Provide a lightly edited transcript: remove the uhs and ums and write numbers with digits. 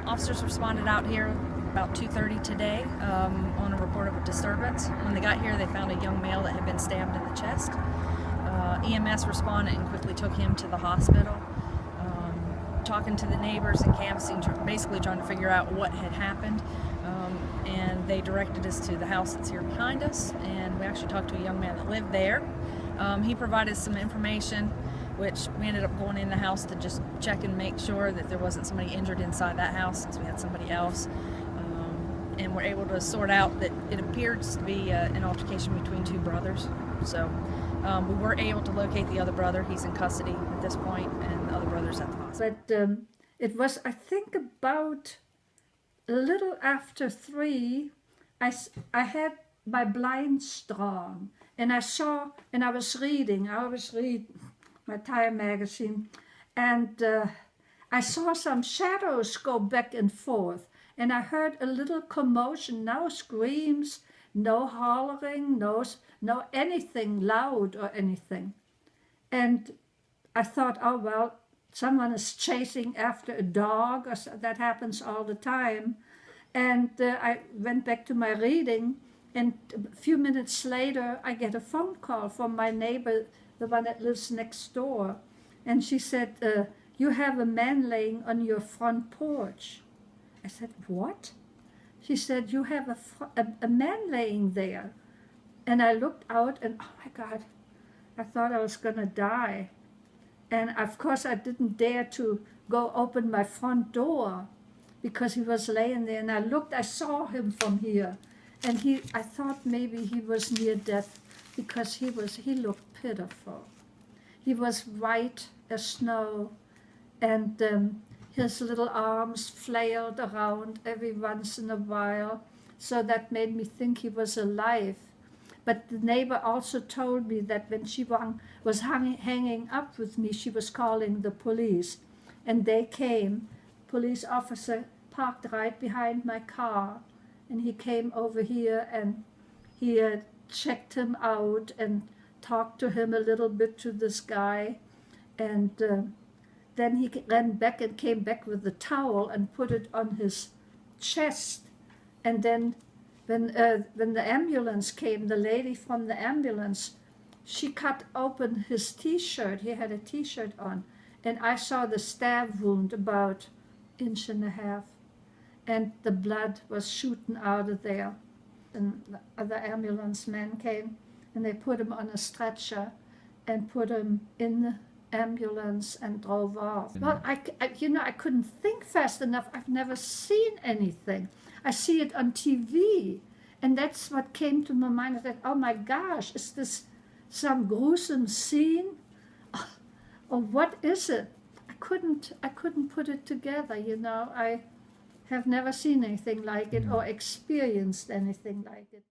Officers responded out here about 2:30 today on a report of a disturbance. When they got here, they found a young male that had been stabbed in the chest. EMS responded and quickly took him to the hospital. Talking to the neighbors and canvassing, basically trying to figure out what had happened. And they directed us to the house that's here behind us, and we actually talked to a young man that lived there. He provided some information, which we ended up going in the house to just check and make sure that there wasn't somebody injured inside that house, since we had somebody else. And we're able to sort out that it appears to be an altercation between two brothers. So we were able to locate the other brother. He's in custody at this point, and the other brother's at the hospital. But it was, I think, about a little after 3, I had my blinds drawn, and I saw, and I was reading my Time magazine, and I saw some shadows go back and forth, and I heard a little commotion, no screams, no hollering, no anything loud or anything. And I thought, oh well, someone is chasing after a dog, or that happens all the time. And I went back to my reading, and a few minutes later I get a phone call from my neighbor, the one that lives next door. And she said, you have a man laying on your front porch. I said, what? She said, you have a man laying there. And I looked out, and oh my God, I thought I was gonna die. And of course I didn't dare to go open my front door because he was laying there. And I looked, I saw him from here. And I thought maybe he was near death because he looked pitiful. He was white as snow, and his little arms flailed around every once in a while. So that made me think he was alive. But the neighbor also told me that when she was hanging up with me, she was calling the police. And they came. Police officer parked right behind my car. And he came over here, and he checked him out and talked to him a little bit, to this guy. And then he ran back and came back with the towel and put it on his chest. And then when the ambulance came, the lady from the ambulance, she cut open his T-shirt. He had a T-shirt on. And I saw the stab wound about 1.5 inches. And the blood was shooting out of there. And the other ambulance men came, and they put him on a stretcher and put him in the ambulance and drove off. Well, I couldn't think fast enough. I've never seen anything. I see it on TV, and that's what came to my mind. I thought, oh my gosh, is this some gruesome scene? Or what is it? I couldn't put it together, you know. I have never seen anything like it or experienced anything like it.